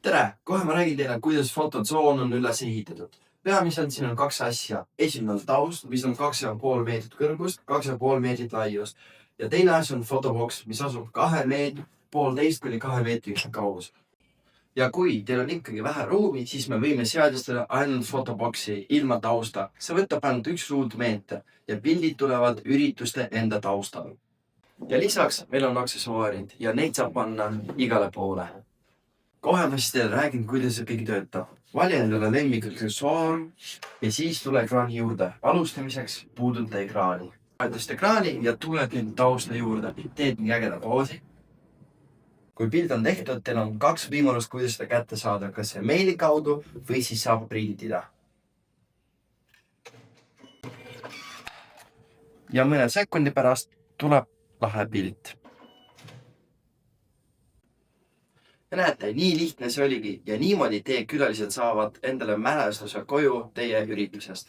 Tere! Kohe ma räägin teile, kuidas fototsoon on üles ehitatud. Peamiselt siin on kaks asja. Esimene on taust, mis on 2,5 meetrit kõrgust, 2,5 meetrit laiust. Ja teine asi on fotoboks, mis asub 1,5 kuni 2 meetri kaugus. Ja kui teil on ikkagi vähe ruumi, siis me võime seadistada ainult fotoboksi ilma tausta. See võtab ainult 1 ruutmeeter ja pildid tulevad ürituste enda taustal. Ja lisaks meil on aksessuaarid ja neid saab panna igale poole. Kohe ma siis teile räägin, kuidas see kõik töötab. Vali endale lemmik aksessuaar ja siis tule ekraani juurde. Alustamiseks puuduta ekraani. Vahetast ekraani ja tuled nüüd tausta juurde. Teed nii ägeda poosi. Kui pilt on tehtud, teil on 2 võimalust, kuidas seda kätte saada, kas see meili kaudu või siis saab printida. Ja mõne sekundi pärast tuleb lahe pilt. Ja näete, nii lihtne see oligi ja niimoodi teie külalised saavad endale mälestuse koju teie üritusest.